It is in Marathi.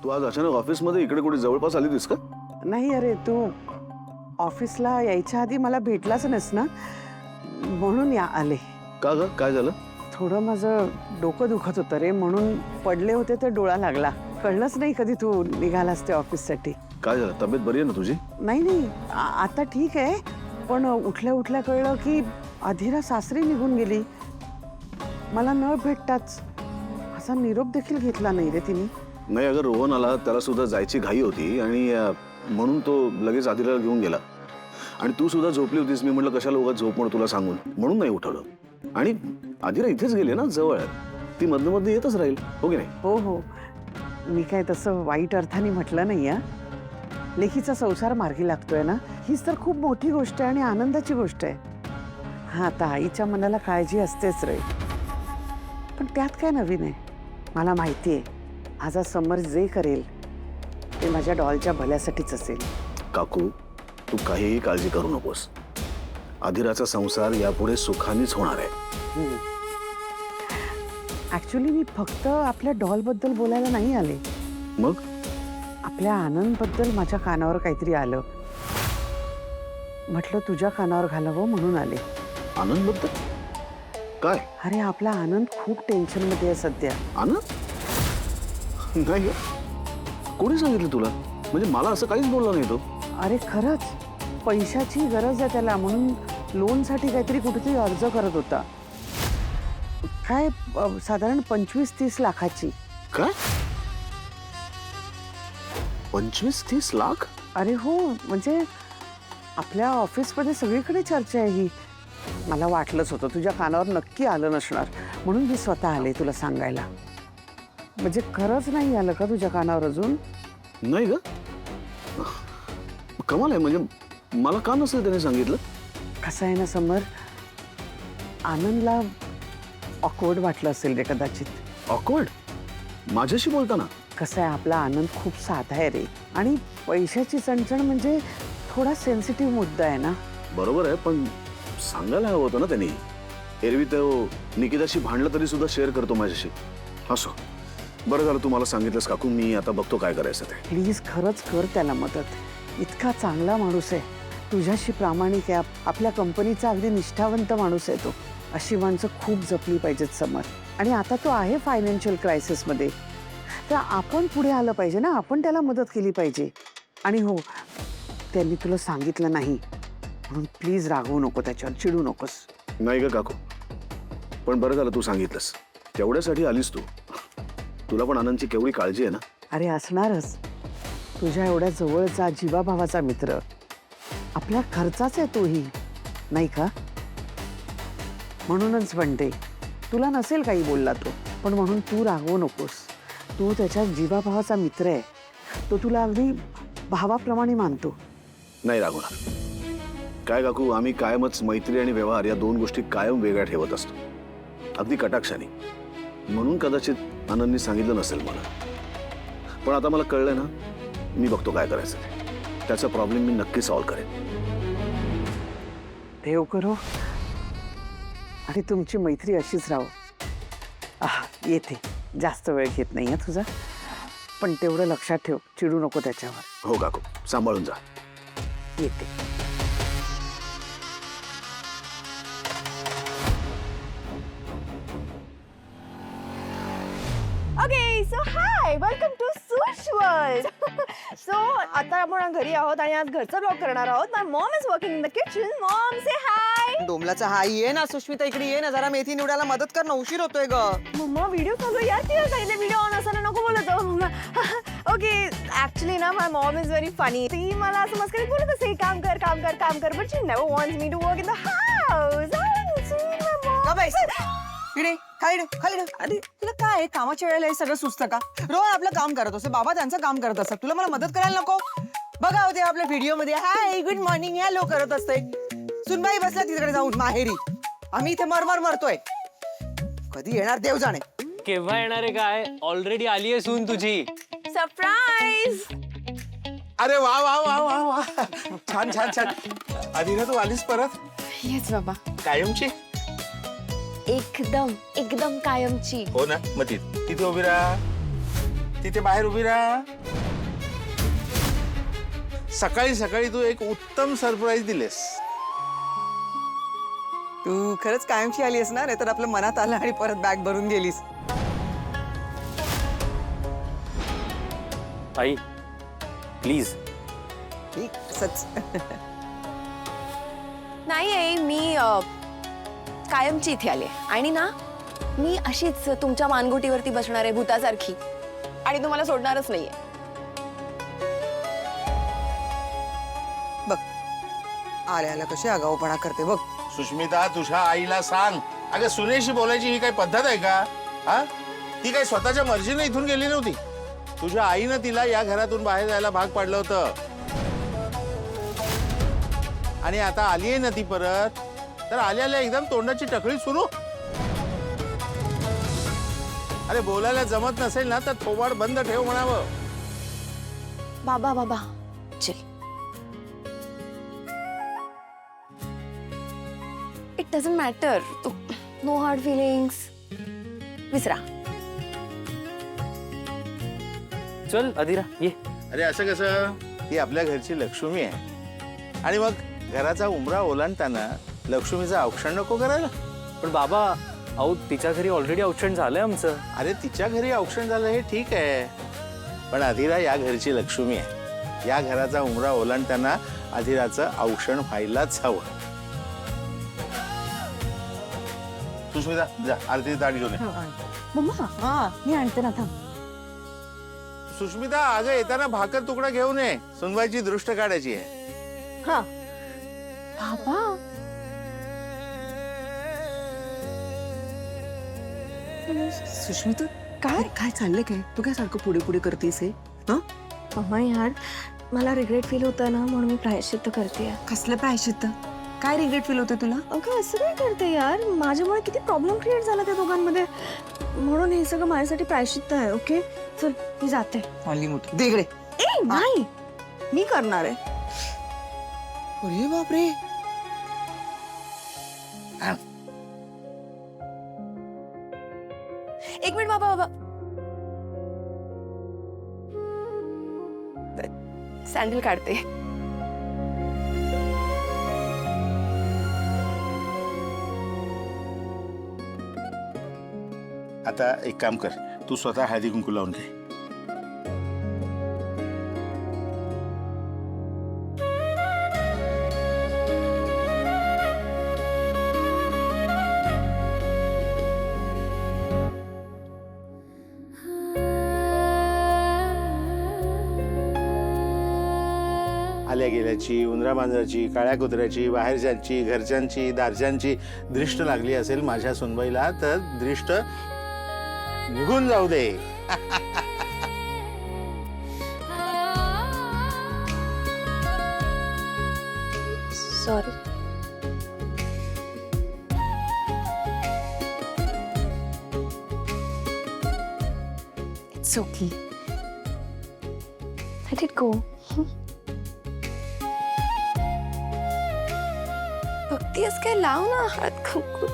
तू आज अचानक ऑफिसमध्ये इकडे कुठे जवळपास आली होतीस का? नाही अरे, तू ऑफिसला यायच्या आधी मला भेटलाच नस ना, म्हणून आले. का ग, काय झालं? थोडं माझं डोकं दुखत होतं रे, म्हणून पडले होते तर डोळा लागला. कळलंच नाही कधी तू निघालास ते ऑफिससाठी. काय झालं, तब्येत बरी आहे ना तुझी? नाही आता ठीक आहे, पण उठल्या उठल्या कळलं की अधीरा सासरी निघून गेली. मला न भेटताच असा निरोप देखील घेतला नाही रे तिने. नाही अगं, रोहन आला, त्याला सुद्धा जायची घाई होती आणि म्हणून तो लगेच आधीला घेऊन गेला. आणि तू सुद्धा झोपली होतीस. मी म्हटलं कशाला उगाच झोप म्हणून तुला सांगून, म्हणून नाही उठवलं. आणि आधीरा इथेच गेली ना, जवळ. ती मधनं मधनं येतच राहील, हो की नाही? हो, मी काय तसं वाईट अर्थाने म्हटलं नाही. लेखीचा संसार मार्गी लागतोय ना, हीच तर खूप मोठी गोष्ट आहे आणि आनंदाची गोष्ट आहे. हा, आता आईच्या मनाला काळजी असतेच रे, पण त्यात काय नवीन आहे? मला माहिती आहे, आज समर जे करेल ते माझ्या डॉलच्या भल्यासाठीच असेल. काकू, तू काहीही काळजी करू नकोस. आधीराचा संसार यापुढे सुखानेच होणार आहे. ऍक्च्युली मी फक्त आपल्या डॉलबद्दल बोलायला नाही आले. मग आपल्या आनंदबद्दल माझ्या कानावर काहीतरी आलं. म्हटलं तुझ्या कानावर घालावं म्हणून आले. आनंद बद्दल काय? अरे, आपला आनंद खूप टेन्शन मध्ये आहे सध्या. आनंद? नाही ग, कोणी सांगितलं तुला? म्हणजे मला असं काहीच बोलला नाही तो. अरे खरंच, पैशाची गरज आहे त्याला, म्हणून लोनसाठी काहीतरी कुठेतरी अर्ज करत होता. काय साधारण 25-30 लाखाची. काय? 25-30 लाख? अरे हो, म्हणजे आपल्या ऑफिसमध्ये सगळीकडे चर्चा आहे ही. मला वाटलंच होतं तुझ्या कानावर नक्की आलं नसणार, म्हणून मी स्वतः आले तुला सांगायला. म्हणजे खरंच नाही आलं का तुझ्या कानावर अजून? नाही ग, कमाल आहे. म्हणजे मला का नसेल त्याने सांगितलं? कसं आहे ना समर, आनंदला ऑकवर्ड वाटलं असेल रे कदाचित. ऑकवर्ड? माझ्याशी बोलताना? कसं आहे, आपला आनंद खूप साधा आहे रे, आणि पैशाची चणचण म्हणजे थोडा सेन्सिटिव्ह मुद्दा आहे ना. बरोबर आहे, पण सांगायला हवं होतं ना त्यांनी. एरवी तो निकिताशी भांडलं तरी सुद्धा शेअर करतो माझ्याशी. असो, बरं झालं तू मला सांगितलंस काकू. मी आता बघतो काय करायचं ते. प्लीज खरंच कर त्याला मदत. इतका चांगला माणूस आहे, तुझ्याशी प्रामाणिक आहे, आपल्या कंपनीचा अगदी निष्ठावंत माणूस आहे तो. अशी माणसं खूप जपली पाहिजेत समर. आणि आता तो आहे फायनान्शियल क्रायसिसमध्ये, तर आपण पुढे आलं पाहिजे ना, आपण त्याला मदत केली पाहिजे. आणि हो, त्यांनी तुला सांगितलं नाही म्हणून प्लीज रागवू नको, त्याच्यावर चिडू नकोस. नाही ग काकू, पण बरं झालं तू सांगितलंस. तेवढ्यासाठी आलीस तू. तुला पण आनंदची केवढी काळजी आहे ना. अरे असणारच, तुझ्या एवढ्या जवळचा जीवाभावाचा मित्र, आपल्या खर्चाच आहे तोही, नाही का? म्हणूनच म्हणते, तुला नसेल काही बोलला तो, पण म्हणून तू रागवू नकोस. तू त्याच्या जीवाभावाचा मित्र आहे, तो तुला अगदी भावाप्रमाणे मानतो. नाही रागवणार. काय काकू, आम्ही कायमच मैत्री आणि व्यवहार या दोन गोष्टी कायम वेगळ्या ठेवत असतो, अगदी कटाक्षाने. म्हणून कदाचित आनंदनी सांगितलं नसेल मला. पण आता मला कळलंय ना, मी बघतो काय करायचं ते. त्याचा प्रॉब्लेम मी नक्की सॉल्व्ह करेन. देव करो आणि तुमची मैत्री अशीच राहो. येते, जास्त वेळ घेत नाही तुझा, पण तेवढं लक्षात ठेव, चिडू नको त्याच्यावर. हो काकू, सांभाळून जा. येते. Okay, so hi, welcome to Sush world. So आता आपण घरी आहोत आणि आज घरचा ब्लॉग करणार आहोत. My mom is working in the kitchen. Mom say hi. डोमलाचा हाय. ये ना सुष्मिता, इकडे ये ना, जरा मेथी निवडायला मदत कर ना, उशीर होतोय ग. मम्मा व्हिडिओ चालू यार, ती सांगितले व्हिडिओ ऑन असताना नको बोलत जाऊ. ओके, ऍक्च्युली ना माय मॉम इज व्हेरी फनी. ती मला असं मस्करीत बोलत असते, काम कर काम कर काम कर, but she never wants me to work in the house. का बाई? इकडे खाली खाली. अरे तुला काय कामाच्या वेळेला हे सगळं सुचतं का? रोज आपलं काम करत असते, बाबा त्यांचं काम करत असतात, तुला मला मदत करायला नको? बघा होते आपल्या व्हिडिओ मध्ये हाय गुड मॉर्निंग हॅलो करत असते. सुनबाई बसला तिकडे जाऊन माहेरी, आम्ही इथे मरमर मरतोय. कधी येणार देव जाणे. केव्हा येणार आहे काय? ऑलरेडी आली आहे सून तुझी. सरप्राईज. अरे वा वा वा वा वा, छान छान छान. अधीरा तू आलीस परत? येस बाबा, कायमची? एकदम एकदम कायमची. हो ना, मग तिथे उभी राहा. तिथे बाहेर उभी राहा. सकाळी सकाळी तू एक उत्तम सरप्राईज दिलेस. तू खरंच कायमची आलीस ना, नाहीतर आपलं मनात आलं आणि परत बॅग भरून गेलीस. आई प्लीज. ठीक, सच. नाही आहे मी कायमची इथे आले आणि ना मी अशीच तुमच्या मानगुटीवरती बसणार आहे भूतासारखी आणि तुम्हाला सोडणारच नाहीये. बघ आल्याला कशी आगाऊपणा करते बघ. सुष्मिता, तुझ्या आईला सांग. अगं सुनेशी बोलायची ही काही पद्धत आहे का? हा, ती काही स्वतःच्या मर्जीने इथून गेली नव्हती. तुझ्या आईनं तिला या घरातून बाहेर जायला भाग पाडलं होतं. आणि आता आली आहे ना ती परत, तर आल्याला एकदम तोंडाची टकळी सुरू. अरे बोलायला जमत नसेल ना तर थोबाड बंद ठेव म्हणावं. बाबा बाबा chill. It doesn't matter. No hard feelings. विसरा. चल अधिरा ये. अरे असं कसं? ती आपल्या घरची लक्ष्मी आहे आणि मग घराचा उंबरा ओलांडताना लक्ष्मीचं औक्षण नको करायला. पण बाबा अहो तिच्या घरी ऑलरेडी औक्षण झालंय आमचं. अरे तिच्या घरी औक्षण झालं हे ठीक आहे, पण अधिरा या घरची लक्ष्मी आहे. या घराचा उंबरा ओलांडताना अधिराचं औक्षण व्हायलाच हवं. सुष्मिता जा आरती ताट घेऊन ये. मम्मा हा मी आणते ना, थांब. सुष्मिता अगं येताना भाकर तुकडा घेऊन ये. सुनबाईची दृष्ट काढायची आहे. हा बाबा सुष्मिता काय काय चाललंय? काय तू काय सारखं पुढे पुढे करतेस हे? हं? मम्मा यार मला रिग्रेट फील होतं ना म्हणून मी प्रायश्चित्त करते. कसलं प्रायश्चित्त? काय रिग्रेट फील होतं तुला? अगं असं काय करते यार, माझ्यामुळे किती प्रॉब्लेम क्रिएट झाला त्या दोघांमध्ये, म्हणून हे सगळं माझ्यासाठी प्रायश्चित्त आहे. ओके चल मी जाते. हल्ली मोठं दे इकडे. ए नाही मी करणार आहे. अरे बापरे. एक मिनिट बाबा बाबा सँडल काढते. आता एक काम कर, तू स्वतः हळदी कुंकू लावून घे. आल्या गेल्याची, उंदरा मांजराची, काळ्या कुत्र्याची, बाहेरच्यांची, घरच्यांची, दारच्यांची दृष्ट लागली असेल माझ्या सुनबाईला तर दृष्ट निघून जाऊ दे. Sorry. It's okay. Let it go. बघतीयस काय, लाव ना हळद कुंकू.